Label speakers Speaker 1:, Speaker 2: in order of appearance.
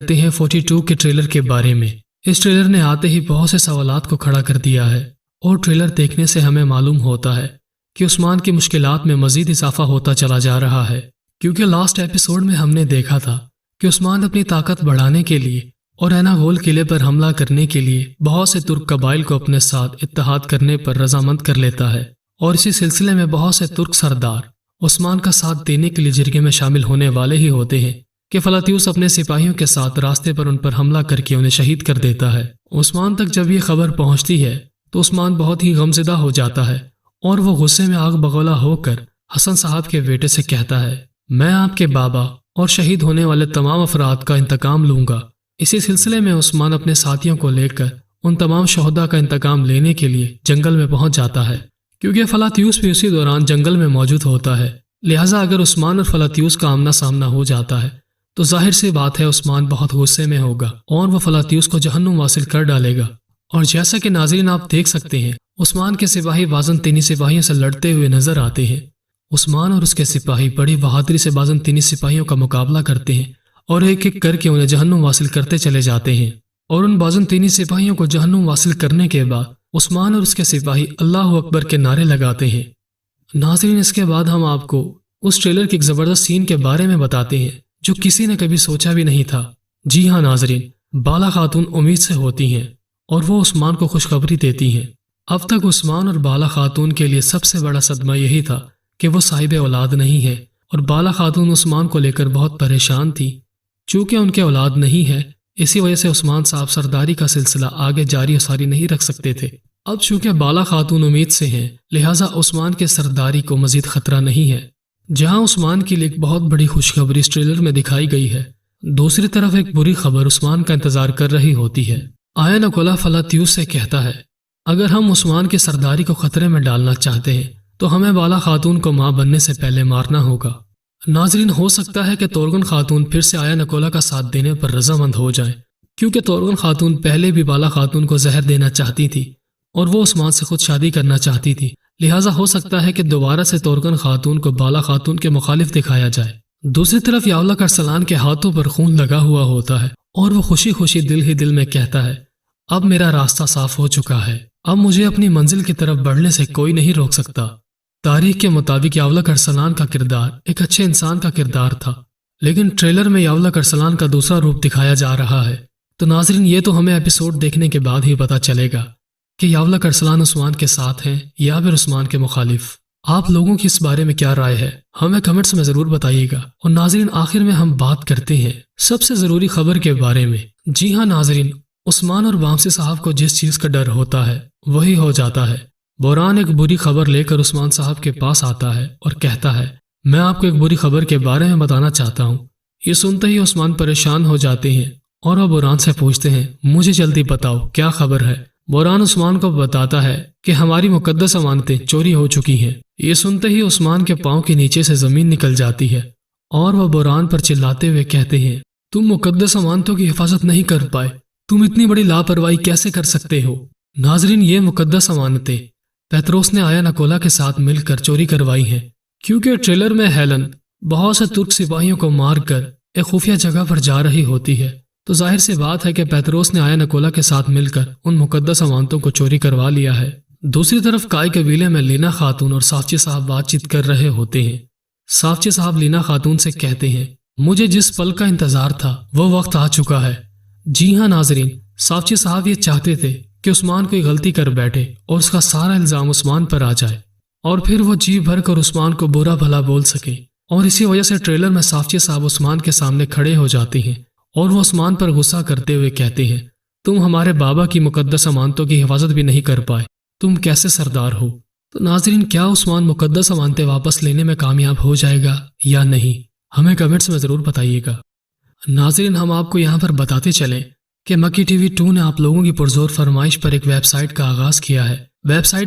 Speaker 1: کرتے ہیں 42 کے ٹریلر کے بارے میں۔ اس ٹریلر نے آتے ہی بہت سے سوالات کو کھڑا کر دیا ہے، اور ٹریلر دیکھنے سے ہمیں معلوم ہوتا ہے کہ عثمان کی مشکلات میں مزید اضافہ ہوتا چلا جا رہا ہے، کیونکہ لاسٹ ایپیسوڈ میں ہم نے دیکھا تھا کہ عثمان اپنی طاقت بڑھانے کے لیے اور ایناگول قلعے پر حملہ کرنے کے لیے بہت سے ترک قبائل کو اپنے ساتھ اتحاد کرنے پر رضامند کر لیتا ہے، اور اسی سلسلے میں بہت سے ترک سردار عثمان کا ساتھ دینے کے لیے جرگے میں شامل ہونے والے ہی ہوتے ہیں کہ فلاتیوس اپنے سپاہیوں کے ساتھ راستے پر ان پر حملہ کر کے انہیں شہید کر دیتا ہے۔ عثمان تک جب یہ خبر پہنچتی ہے تو عثمان بہت ہی غمزدہ ہو جاتا ہے، اور وہ غصے میں آگ بگولا ہو کر حسن صاحب کے بیٹے سے کہتا ہے، میں آپ کے بابا اور شہید ہونے والے تمام افراد کا انتقام لوں گا۔ اسی سلسلے میں عثمان اپنے ساتھیوں کو لے کر ان تمام شہداء کا انتقام لینے کے لیے جنگل میں پہنچ جاتا ہے، کیونکہ فلاتیوس بھی اسی دوران جنگل میں موجود ہوتا ہے۔ لہٰذا اگر عثمان اور فلاتیوس کا آمنا سامنا ہو جاتا ہے تو ظاہر سی بات ہے عثمان بہت غصے میں ہوگا اور وہ فلاتیوس کو جہنم واصل کر ڈالے گا۔ اور جیسا کہ ناظرین آپ دیکھ سکتے ہیں، عثمان کے سپاہی بازنطینی سپاہیوں سے لڑتے ہوئے نظر آتے ہیں۔ عثمان اور اس کے سپاہی بڑی بہادری سے بازنطینی سپاہیوں کا مقابلہ کرتے ہیں اور ایک ایک کر کے انہیں جہنم واصل کرتے چلے جاتے ہیں، اور ان بازنطینی سپاہیوں کو جہنم واصل کرنے کے بعد عثمان اور اس کے سپاہی اللہ اکبر کے نعرے لگاتے ہیں۔ ناظرین اس کے بعد ہم آپ کو اس ٹریلر کے ایک زبردست سین کے بارے میں بتاتے ہیں جو کسی نے کبھی سوچا بھی نہیں تھا۔ جی ہاں ناظرین، بالا خاتون امید سے ہوتی ہیں اور وہ عثمان کو خوشخبری دیتی ہیں۔ اب تک عثمان اور بالا خاتون کے لیے سب سے بڑا صدمہ یہی تھا کہ وہ صاحب اولاد نہیں ہے، اور بالا خاتون عثمان کو لے کر بہت پریشان تھی۔ چونکہ ان کے اولاد نہیں ہے، اسی وجہ سے عثمان صاحب سرداری کا سلسلہ آگے جاری و ساری نہیں رکھ سکتے تھے۔ اب چونکہ بالا خاتون امید سے ہیں، لہٰذا عثمان کے سرداری کو مزید خطرہ نہیں ہے۔ جہاں عثمان کے لیے ایک بہت بڑی خوشخبری اس ٹریلر میں دکھائی گئی ہے، دوسری طرف ایک بری خبر عثمان کا انتظار کر رہی ہوتی ہے۔ آیا نکولا فلاتیوس سے کہتا ہے، اگر ہم عثمان کی سرداری کو خطرے میں ڈالنا چاہتے ہیں تو ہمیں بالا خاتون کو ماں بننے سے پہلے مارنا ہوگا۔ ناظرین ہو سکتا ہے کہ تورگن خاتون پھر سے آیا نکولا کا ساتھ دینے پر رضامند ہو جائیں، کیونکہ تورگن خاتون پہلے بھی بالا خاتون کو زہر دینا چاہتی تھی اور وہ عثمان سے خود شادی کرنا چاہتی تھی۔ لہٰذا ہو سکتا ہے کہ دوبارہ سے تورگن خاتون کو بالا خاتون کے مخالف دکھایا جائے۔ دوسری طرف یاولک ارسلان کے ہاتھوں پر خون لگا ہوا ہوتا ہے، اور وہ خوشی خوشی دل ہی دل میں کہتا ہے، اب میرا راستہ صاف ہو چکا ہے، اب مجھے اپنی منزل کی طرف بڑھنے سے کوئی نہیں روک سکتا۔ تاریخ کے مطابق یاولک ارسلان کا کردار ایک اچھے انسان کا کردار تھا، لیکن ٹریلر میں یاولک ارسلان کا دوسرا روپ دکھایا جا رہا ہے۔ تو ناظرین یہ تو ہمیں ایپیسوڈ دیکھنے کے بعد ہی پتہ چلے گا کہ یاولک ارسلان عثمان کے ساتھ ہیں یا پھر عثمان کے مخالف۔ آپ لوگوں کی اس بارے میں کیا رائے ہے ہمیں کمنٹس میں ضرور بتائیے گا۔ اور ناظرین آخر میں ہم بات کرتے ہیں سب سے ضروری خبر کے بارے میں۔ جی ہاں ناظرین، عثمان اور وامسی صاحب کو جس چیز کا ڈر ہوتا ہے وہی ہو جاتا ہے۔ بوران ایک بری خبر لے کر عثمان صاحب کے پاس آتا ہے اور کہتا ہے، میں آپ کو ایک بری خبر کے بارے میں بتانا چاہتا ہوں۔ یہ سنتے ہی عثمان پریشان ہو جاتے ہیں اور وہ بوران سے پوچھتے ہیں، مجھے جلدی بتاؤ کیا خبر ہے۔ بوران عثمان کو بتاتا ہے کہ ہماری مقدس امانتیں چوری ہو چکی ہیں۔ یہ سنتے ہی عثمان کے پاؤں کے نیچے سے زمین نکل جاتی ہے اور وہ بوران پر چلاتے ہوئے کہتے ہیں، تم مقدس امانتوں کی حفاظت نہیں کر پائے، تم اتنی بڑی لاپرواہی کیسے کر سکتے ہو۔ ناظرین یہ مقدس امانتیں پیتروس نے آیا نکولا کے ساتھ مل کر چوری کروائی ہیں، کیونکہ ٹریلر میں ہیلن بہت سے ترک سپاہیوں کو مار کر ایک خفیہ جگہ پر جا رہی ہوتی ہے، تو ظاہر سی بات ہے کہ پیتروس نے آیا نکولا کے ساتھ مل کر ان مقدس امانتوں کو چوری کروا لیا ہے۔ دوسری طرف کائی قبیلے میں لینا خاتون اور سافچی صاحب بات چیت کر رہے ہوتے ہیں۔ سافچی صاحب لینا خاتون سے کہتے ہیں، مجھے جس پل کا انتظار تھا وہ وقت آ چکا ہے۔ جی ہاں ناظرین، سافچی صاحب یہ چاہتے تھے کہ عثمان کوئی غلطی کر بیٹھے اور اس کا سارا الزام عثمان پر آ جائے، اور پھر وہ جی بھر کر عثمان کو برا بھلا بول سکیں، اور اسی وجہ سے ٹریلر میں سافچی صاحب عثمان کے سامنے کھڑے ہو جاتے ہیں اور وہ عثمان پر غصہ کرتے ہوئے کہتے ہیں، تم ہمارے بابا کی مقدس امانتوں کی حفاظت بھی نہیں کر پائے، تم کیسے سردار ہو۔ تو ناظرین کیا عثمان مقدس امانتیں واپس لینے میں کامیاب ہو جائے گا یا نہیں، ہمیں کمنٹس میں ضرور بتائیے گا۔ ناظرین ہم آپ کو یہاں پر بتاتے چلیں کہ مکی ٹی وی 2 نے آپ لوگوں کی پرزور فرمائش پر ایک ویب سائٹ کا آغاز کیا ہے۔ Web site